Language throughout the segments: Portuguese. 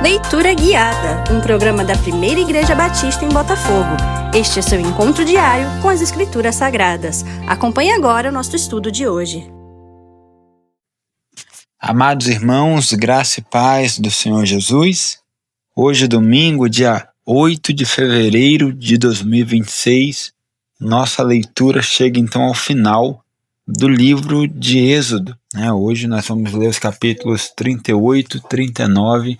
Leitura Guiada, um programa da Primeira Igreja Batista em Botafogo. Este é seu encontro diário com as Escrituras Sagradas. Acompanhe agora o nosso estudo de hoje. Amados irmãos, graça e paz do Senhor Jesus. Hoje, domingo, dia 8 de fevereiro de 2026, nossa leitura chega então ao final do livro de Êxodo. Hoje nós vamos ler os capítulos 38, 39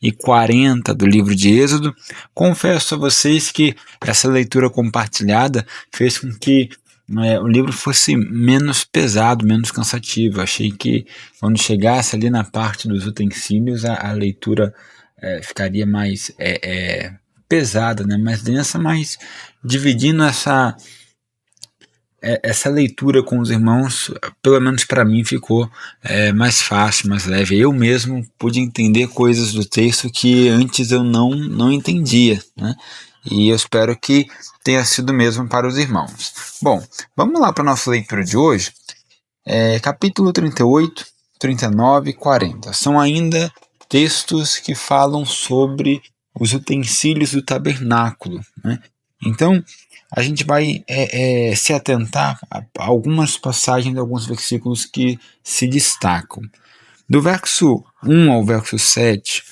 e 40 do livro de Êxodo. Confesso a vocês que essa leitura compartilhada fez com que o livro fosse menos pesado, menos cansativo. Achei que quando chegasse ali na parte dos utensílios, a leitura ficaria mais pesada, mais densa, mas dividindo essa leitura com os irmãos, pelo menos para mim, ficou mais fácil, mais leve. Eu mesmo pude entender coisas do texto que antes eu não entendia, E eu espero que tenha sido mesmo para os irmãos. Bom, vamos lá para a nossa leitura de hoje. Capítulo 38, 39 e 40. São ainda textos que falam sobre os utensílios do tabernáculo, Então, a gente vai se atentar a algumas passagens de alguns versículos que se destacam. Do verso 1 ao verso 7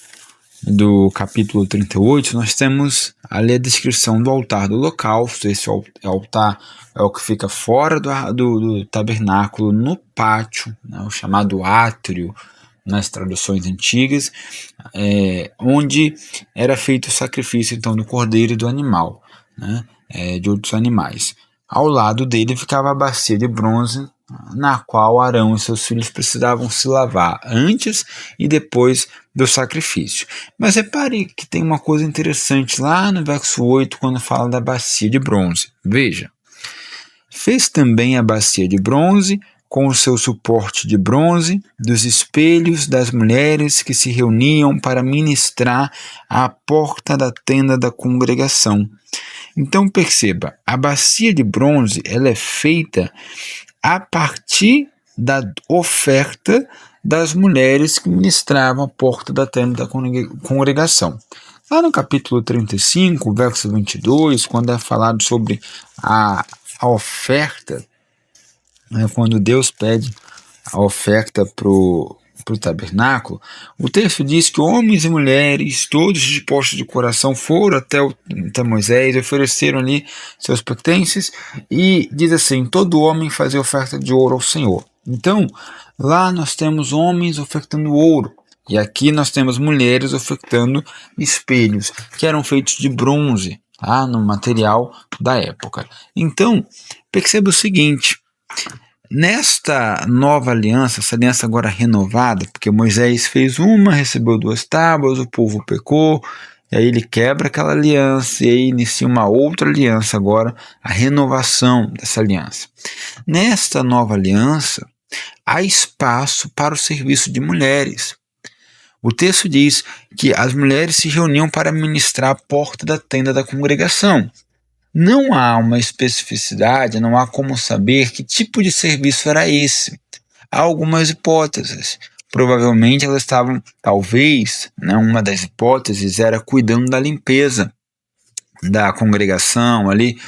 do capítulo 38, nós temos ali a descrição do altar do holocausto. Esse altar é o que fica fora do tabernáculo, no pátio, o chamado átrio, nas traduções antigas, onde era feito o sacrifício então do cordeiro e do animal, de outros animais. Ao lado dele ficava a bacia de bronze, na qual Arão e seus filhos precisavam se lavar antes e depois do sacrifício. Mas repare que tem uma coisa interessante lá no verso 8, quando fala da bacia de bronze. Veja: fez também a bacia de bronze com o seu suporte de bronze, dos espelhos das mulheres que se reuniam para ministrar à porta da tenda da congregação. Então perceba, a bacia de bronze ela é feita a partir da oferta das mulheres que ministravam à porta da tenda da congregação. Lá no capítulo 35, verso 22, quando é falado sobre a oferta, quando Deus pede a oferta para o tabernáculo, o texto diz que homens e mulheres, todos dispostos de coração, foram até Moisés, ofereceram ali seus pertences, e diz assim: todo homem fazia oferta de ouro ao Senhor. Então, lá nós temos homens ofertando ouro, e aqui nós temos mulheres ofertando espelhos, que eram feitos de bronze, no material da época. Então, perceba o seguinte: nesta nova aliança, essa aliança agora renovada, porque Moisés fez uma, recebeu 2 tábuas, o povo pecou, e aí ele quebra aquela aliança e aí inicia uma outra aliança agora, a renovação dessa aliança. Nesta nova aliança, há espaço para o serviço de mulheres. O texto diz que as mulheres se reuniam para ministrar à porta da tenda da congregação. Não há uma especificidade, não há como saber que tipo de serviço era esse. Há algumas hipóteses. Provavelmente elas estavam, talvez, uma das hipóteses era cuidando da limpeza da congregação ali,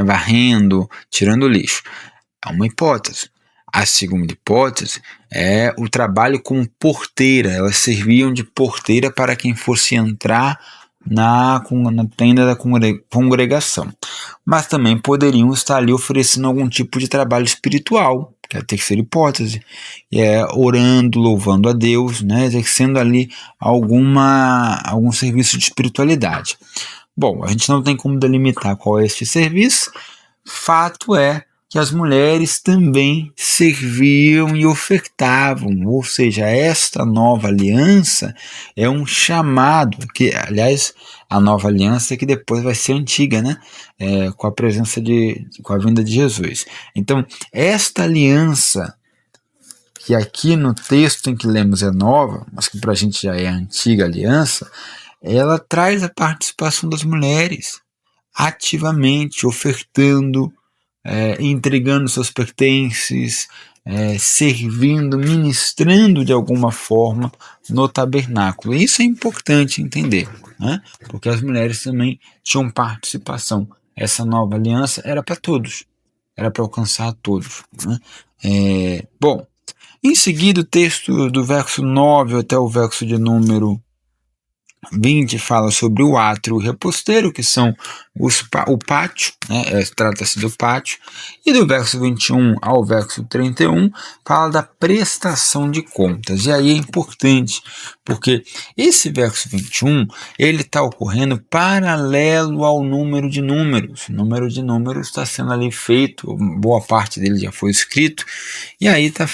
varrendo, tirando lixo. Há uma hipótese. A segunda hipótese é o trabalho como porteira. Elas serviam de porteira para quem fosse entrar na tenda da congregação, mas também poderiam estar ali oferecendo algum tipo de trabalho espiritual, que é a terceira hipótese, orando, louvando a Deus, exercendo ali algum serviço de espiritualidade. Bom, a gente não tem como delimitar qual é este serviço. Fato é que as mulheres também serviam e ofertavam, ou seja, esta nova aliança é um chamado, que aliás a nova aliança que depois vai ser antiga, com a vinda de Jesus. Então, esta aliança, que aqui no texto em que lemos é nova, mas que para a gente já é a antiga aliança, ela traz a participação das mulheres ativamente, ofertando, entregando seus pertences, servindo, ministrando de alguma forma no tabernáculo. Isso é importante entender, né? Porque as mulheres também tinham participação. Essa nova aliança era para todos, era para alcançar todos, né? Bom, em seguida o texto do verso 9 até o verso de número 20 fala sobre o átrio e o reposteiro, que são o pátio, né? Trata-se do pátio, e do verso 21 ao verso 31 fala da prestação de contas. E aí é importante, porque esse verso 21 ele está ocorrendo paralelo ao número de números. O número de números está sendo ali feito, boa parte dele já foi escrito, e aí está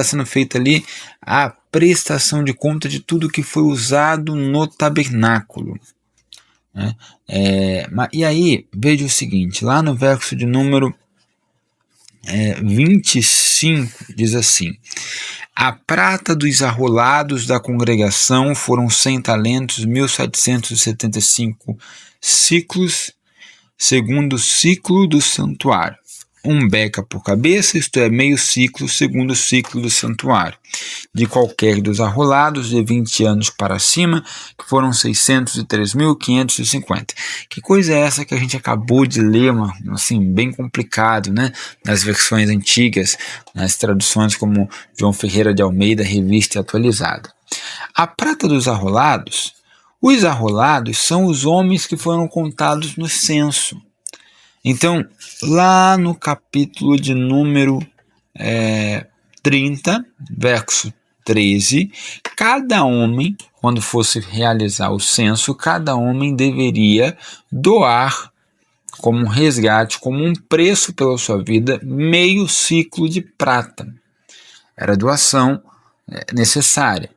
sendo feito ali a prestação de conta de tudo que foi usado no tabernáculo, né? E aí, veja o seguinte, lá no verso de número 25, diz assim: a prata dos arrolados da congregação foram 100 talentos, 1.775 ciclos, segundo o ciclo do santuário. Um beca por cabeça, isto é, meio ciclo, segundo o ciclo do santuário. De qualquer dos arrolados de 20 anos para cima, que foram 603.550. Que coisa é essa que a gente acabou de ler, assim, bem complicado, né? Nas versões antigas, nas traduções como João Ferreira de Almeida, revista atualizada. A prata dos arrolados, os arrolados são os homens que foram contados no censo. Então, lá no capítulo de número 30, verso 13, cada homem, quando fosse realizar o censo, cada homem deveria doar como um resgate, como um preço pela sua vida, meio ciclo de prata. Era a doação necessária.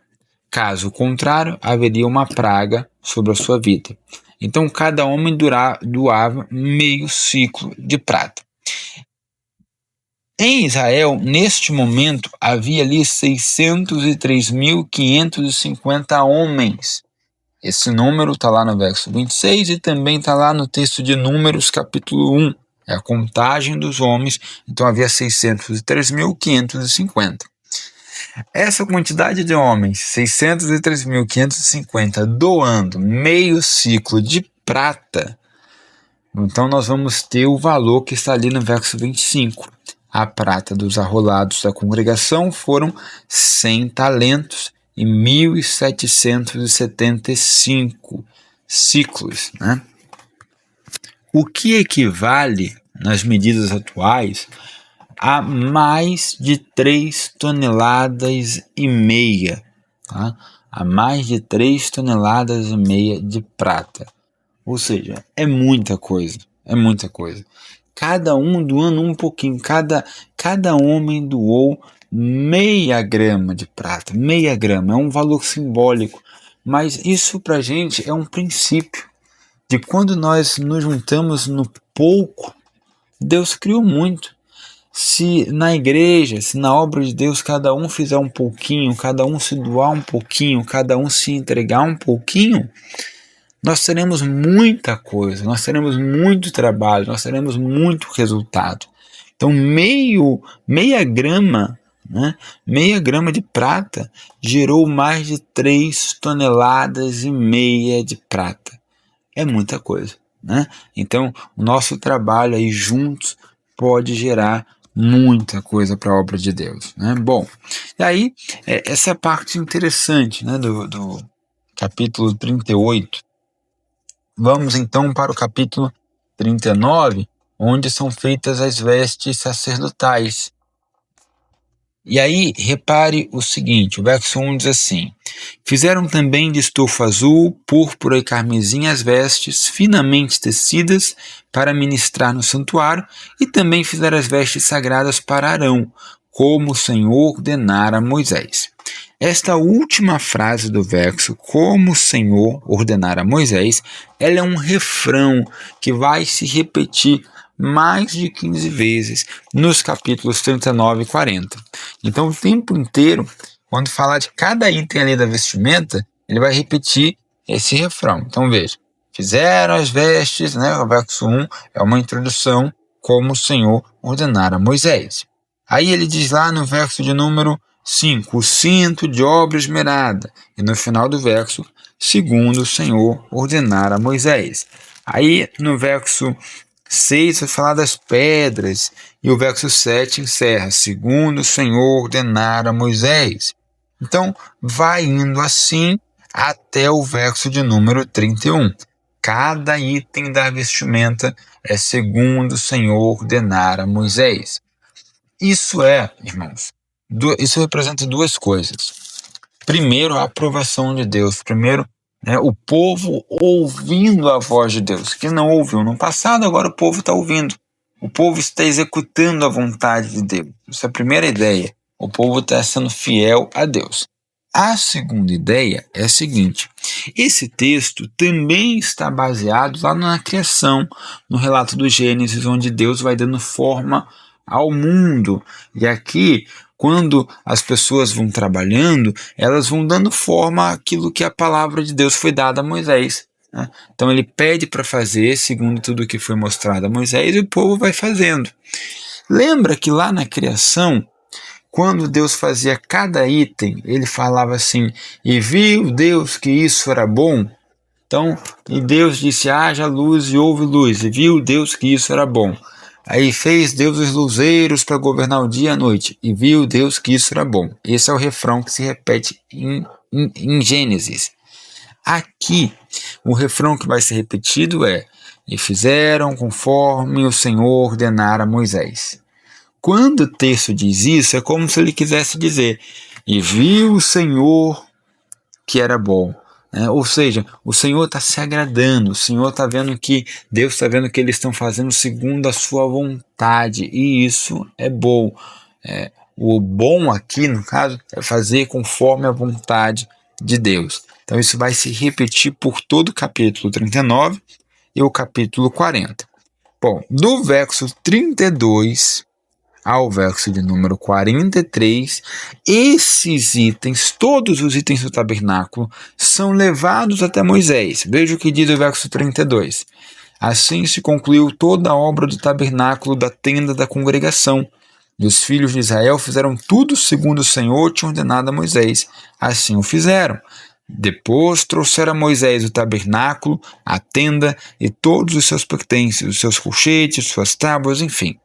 Caso contrário, haveria uma praga sobre a sua vida. Então, cada homem doava meio ciclo de prata. Em Israel, neste momento, havia ali 603.550 homens. Esse número está lá no verso 26 e também está lá no texto de Números, capítulo 1. É a contagem dos homens, então havia 603.550. Essa quantidade de homens, 603.550, doando meio ciclo de prata, então nós vamos ter o valor que está ali no verso 25. A prata dos arrolados da congregação foram 100 talentos e 1.775 ciclos, né? O que equivale, nas medidas atuais, a mais de 3,5 toneladas, tá? A mais de 3,5 toneladas de prata. Ou seja, é muita coisa, Cada um doando um pouquinho, cada homem doou meia grama de prata, meia grama, é um valor simbólico, mas isso pra gente é um princípio de quando nós nos juntamos no pouco, Deus criou muito. Se na igreja, se na obra de Deus, cada um fizer um pouquinho, cada um se doar um pouquinho, cada um se entregar um pouquinho, nós teremos muita coisa, nós teremos muito trabalho, nós teremos muito resultado. Então, meia grama, né? Meia grama de prata gerou mais de 3,5 toneladas de prata. É muita coisa, né? Então, o nosso trabalho aí juntos pode gerar muita coisa para a obra de Deus, né? Bom, e aí, essa é a parte interessante, né, do capítulo 38. Vamos então para o capítulo 39, onde são feitas as vestes sacerdotais. E aí, repare o seguinte, o verso 1 diz assim: fizeram também de estofa azul, púrpura e carmesim as vestes finamente tecidas para ministrar no santuário, e também fizeram as vestes sagradas para Arão, como o Senhor ordenara a Moisés. Esta última frase do verso, como o Senhor ordenara a Moisés, ela é um refrão que vai se repetir mais de 15 vezes nos capítulos 39 e 40. Então, o tempo inteiro, quando falar de cada item ali da vestimenta, ele vai repetir esse refrão. Então, veja, fizeram as vestes, né? O verso 1 é uma introdução, como o Senhor ordenara a Moisés. Aí ele diz lá no verso de número 5, o cinto de obra esmerada. E no final do verso, segundo o Senhor ordenara a Moisés. Aí no verso 6 vai falar das pedras. E o verso 7 encerra, segundo o Senhor ordenara a Moisés. Então, vai indo assim até o verso de número 31. Cada item da vestimenta é segundo o Senhor ordenara a Moisés. Isso irmãos, isso representa duas coisas. Primeiro, a aprovação de Deus. Primeiro, o povo ouvindo a voz de Deus, que não ouviu no passado, agora o povo está ouvindo. O povo está executando a vontade de Deus. Essa é a primeira ideia. O povo está sendo fiel a Deus. A segunda ideia é a seguinte: esse texto também está baseado lá na criação, no relato do Gênesis, onde Deus vai dando forma ao mundo. E aqui, quando as pessoas vão trabalhando, elas vão dando forma àquilo que a palavra de Deus foi dada a Moisés. Então ele pede para fazer segundo tudo que foi mostrado a Moisés, e o povo vai fazendo. Lembra que lá na criação, quando Deus fazia cada item, ele falava assim: e viu Deus que isso era bom? Então, e Deus disse: haja luz, e houve luz, e viu Deus que isso era bom. Aí fez Deus os luzeiros para governar o dia e a noite, e viu Deus que isso era bom. Esse é o refrão que se repete em Gênesis. Aqui, o refrão que vai ser repetido é: e fizeram conforme o Senhor ordenara a Moisés. Quando o texto diz isso, é como se ele quisesse dizer: e viu o Senhor que era bom. Ou seja, o Senhor está se agradando, o Senhor está vendo que Deus está vendo que eles estão fazendo segundo a sua vontade, e isso é bom. O bom aqui, no caso, é fazer conforme a vontade de Deus. Então isso vai se repetir por todo o capítulo 39 e o capítulo 40. Bom, do verso 32 ao verso de número 43, esses itens, todos os itens do tabernáculo, são levados até Moisés. Veja o que diz o verso 32. Assim se concluiu toda a obra do tabernáculo da tenda da congregação. E os filhos de Israel fizeram tudo segundo o Senhor tinha ordenado a Moisés. Assim o fizeram. Depois trouxeram a Moisés o tabernáculo, a tenda e todos os seus pertences, os seus colchetes, suas tábuas, enfim,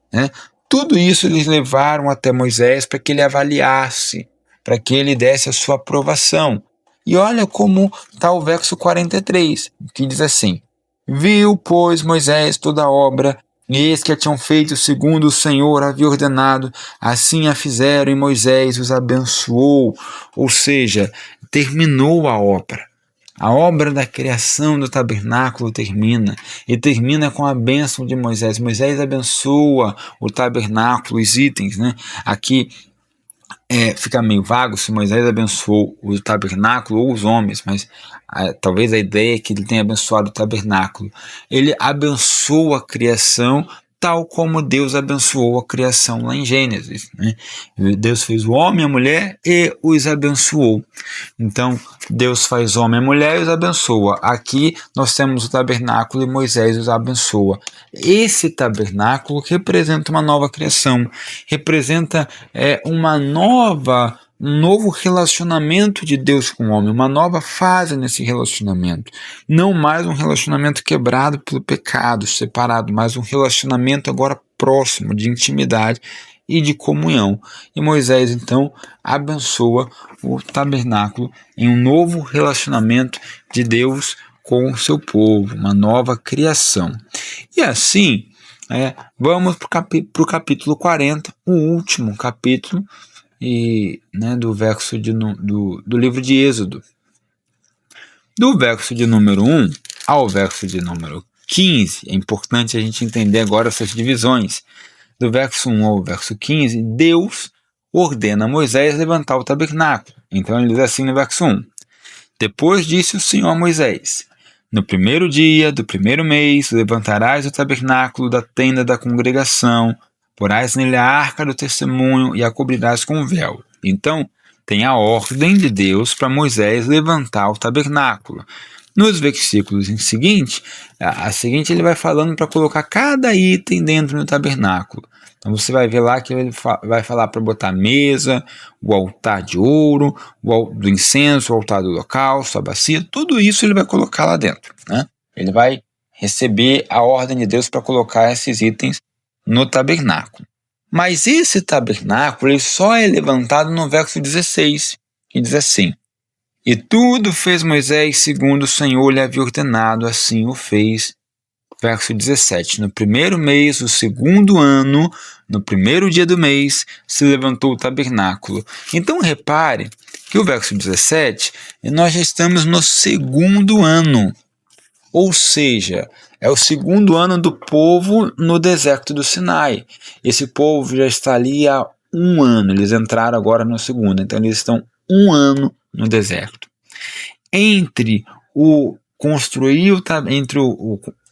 Tudo isso eles levaram até Moisés para que ele avaliasse, para que ele desse a sua aprovação. E olha como está o verso 43, que diz assim: viu, pois, Moisés toda a obra, e eis que a tinham feito segundo o Senhor havia ordenado, assim a fizeram, e Moisés os abençoou. Ou seja, terminou a obra. A obra da criação do tabernáculo termina, e termina com a bênção de Moisés. Moisés abençoa o tabernáculo, os itens, Aqui fica meio vago se Moisés abençoou o tabernáculo ou os homens, mas talvez a ideia é que ele tenha abençoado o tabernáculo. Ele abençoa a criação, tal como Deus abençoou a criação lá em Gênesis. Deus fez o homem e a mulher e os abençoou. Então, Deus faz homem e mulher e os abençoa. Aqui nós temos o tabernáculo e Moisés os abençoa. Esse tabernáculo representa uma nova criação, representa um novo relacionamento de Deus com o homem, uma nova fase nesse relacionamento. Não mais um relacionamento quebrado pelo pecado, separado, mas um relacionamento agora próximo, de intimidade e de comunhão. E Moisés, então, abençoa o tabernáculo em um novo relacionamento de Deus com o seu povo, uma nova criação. E assim, vamos para o capítulo 40, o último capítulo, do verso do livro de Êxodo. Do verso de número 1 ao verso de número 15, é importante a gente entender agora essas divisões. Do verso 1 ao verso 15, Deus ordena a Moisés levantar o tabernáculo. Então ele diz assim no verso 1: depois disse o Senhor a Moisés: no primeiro dia do primeiro mês levantarás o tabernáculo da tenda da congregação, porás nele a arca do testemunho e a cobrirás com um véu. Então, tem a ordem de Deus para Moisés levantar o tabernáculo. Nos versículos em seguinte, ele vai falando para colocar cada item dentro do tabernáculo. Então você vai ver lá que ele vai falar para botar a mesa, o altar de ouro, do incenso, o altar do holocausto, a bacia, tudo isso ele vai colocar lá dentro, né? Ele vai receber a ordem de Deus para colocar esses itens no tabernáculo. Mas esse tabernáculo ele só é levantado no verso 16, que diz assim: e tudo fez Moisés segundo o Senhor lhe havia ordenado, assim o fez. Verso 17, no primeiro mês, o segundo ano, no primeiro dia do mês, se levantou o tabernáculo. Então repare que o verso 17, nós já estamos no segundo ano, ou seja, é o segundo ano do povo no deserto do Sinai. Esse povo já está ali há um ano, eles entraram agora no segundo, então eles estão um ano no deserto. Entre o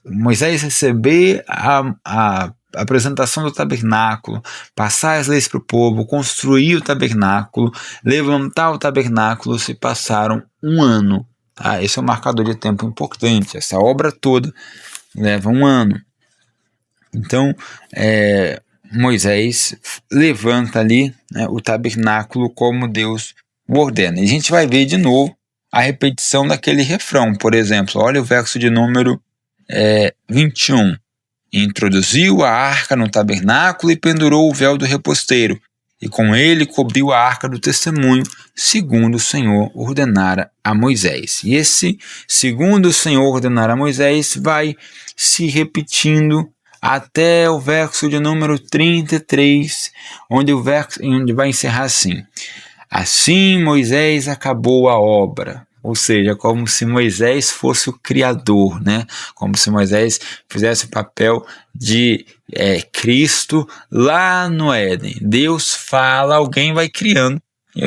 Moisés receber a apresentação do tabernáculo, passar as leis para o povo, construir o tabernáculo, levantar o tabernáculo, se passaram um ano. Tá? Esse é um marcador de tempo importante. Essa obra toda leva um ano. Então, Moisés levanta ali, né, o tabernáculo como Deus o ordena. E a gente vai ver de novo a repetição daquele refrão. Por exemplo, olha o verso de número 21. Introduziu a arca no tabernáculo e pendurou o véu do reposteiro, e com ele cobriu a arca do testemunho, segundo o Senhor ordenara a Moisés. E esse, segundo o Senhor ordenara a Moisés, vai se repetindo até o verso de número 33, onde vai encerrar assim: assim Moisés acabou a obra. Ou seja, como se Moisés fosse o criador, né? Como se Moisés fizesse o papel de Cristo lá no Éden. Deus fala, alguém vai criando, e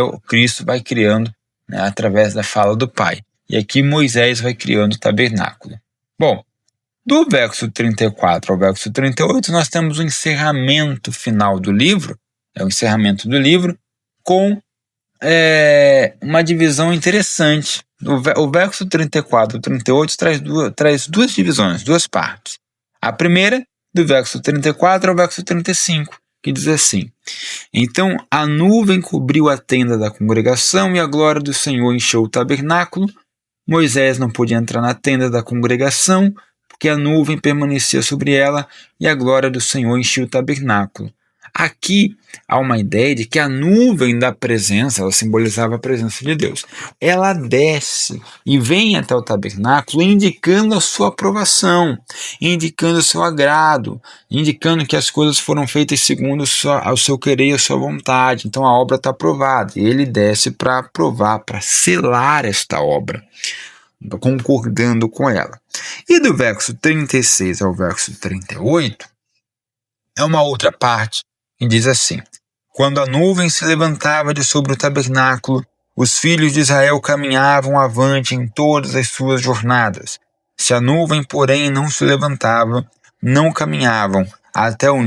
o Cristo vai criando, né, através da fala do Pai. E aqui Moisés vai criando o tabernáculo. Bom, do verso 34 ao verso 38, nós temos o encerramento final do livro, o encerramento do livro, com uma divisão interessante. O verso 34 e 38 traz duas divisões, duas partes. A primeira, do verso 34 ao verso 35, que diz assim: então a nuvem cobriu a tenda da congregação e a glória do Senhor encheu o tabernáculo. Moisés não podia entrar na tenda da congregação, porque a nuvem permanecia sobre ela e a glória do Senhor encheu o tabernáculo. Aqui há uma ideia de que a nuvem da presença, ela simbolizava a presença de Deus. Ela desce e vem até o tabernáculo indicando a sua aprovação, indicando o seu agrado, indicando que as coisas foram feitas segundo ao seu querer e a sua vontade. Então a obra está aprovada e ele desce para aprovar, para selar esta obra, concordando com ela. E do verso 36 ao verso 38 é uma outra parte que diz assim: quando a nuvem se levantava de sobre o tabernáculo, os filhos de Israel caminhavam avante em todas as suas jornadas. Se a nuvem, porém, não se levantava, não caminhavam, até ao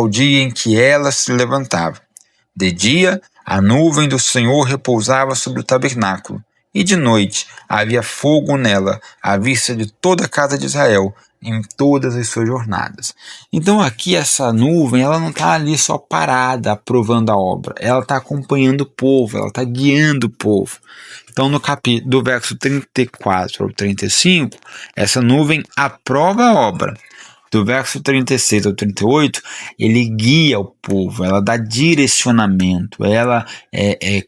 dia em que ela se levantava. De dia, a nuvem do Senhor repousava sobre o tabernáculo, e de noite havia fogo nela, à vista de toda a casa de Israel, em todas as suas jornadas. Então aqui essa nuvem, ela não está ali só parada, aprovando a obra, ela está acompanhando o povo, ela está guiando o povo. Então no capítulo do verso 34 ao 35, essa nuvem aprova a obra. Do verso 36 ao 38, ele guia o povo, ela dá direcionamento, ela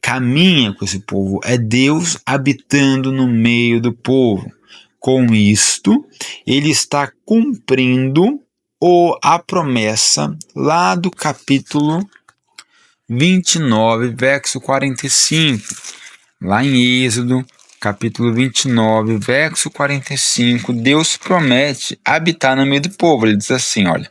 caminha com esse povo, é Deus habitando no meio do povo. Com isto, ele está cumprindo a promessa lá do capítulo 29, verso 45. Lá em Êxodo, capítulo 29, verso 45, Deus promete habitar no meio do povo. Ele diz assim, olha: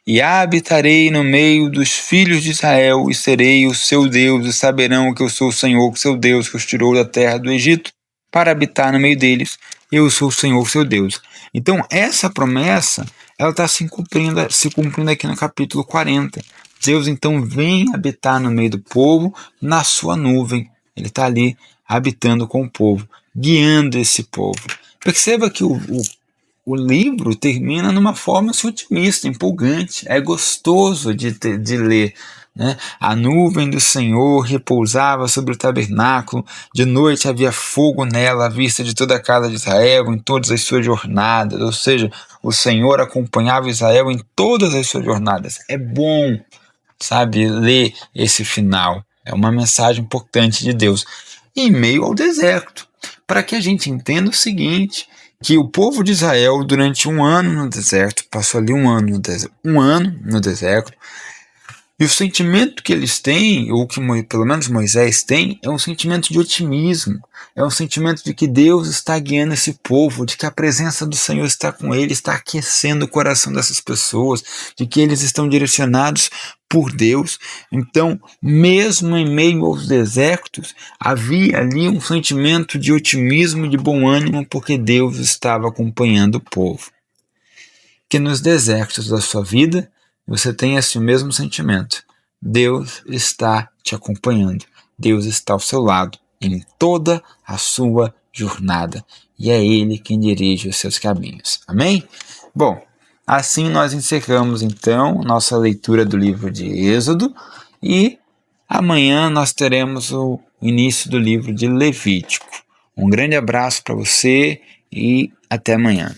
e habitarei no meio dos filhos de Israel, e serei o seu Deus, e saberão que eu sou o Senhor, seu Deus, que os tirou da terra do Egito, para habitar no meio deles. Eu sou o Senhor, seu Deus. Então, essa promessa, ela está se cumprindo aqui no capítulo 40. Deus, então, vem habitar no meio do povo, na sua nuvem. Ele está ali, habitando com o povo, guiando esse povo. Perceba que o livro termina numa forma otimista, empolgante, é gostoso de ler. Né? A nuvem do Senhor repousava sobre o tabernáculo, de noite havia fogo nela à vista de toda a casa de Israel, em todas as suas jornadas, ou seja, o Senhor acompanhava Israel em todas as suas jornadas. É bom, sabe, ler esse final, é uma mensagem importante de Deus, em meio ao deserto, para que a gente entenda o seguinte, que o povo de Israel, durante um ano no deserto, passou ali um ano no deserto, e o sentimento que eles têm, ou que pelo menos Moisés tem, é um sentimento de otimismo, é um sentimento de que Deus está guiando esse povo, de que a presença do Senhor está com ele, está aquecendo o coração dessas pessoas, de que eles estão direcionados por Deus. Então, mesmo em meio aos desertos, havia ali um sentimento de otimismo e de bom ânimo, porque Deus estava acompanhando o povo. Que nos desertos da sua vida, você tem esse mesmo sentimento. Deus está te acompanhando. Deus está ao seu lado em toda a sua jornada. E é Ele quem dirige os seus caminhos. Amém? Bom, assim nós encerramos então nossa leitura do livro de Êxodo e amanhã nós teremos o início do livro de Levítico. Um grande abraço para você e até amanhã.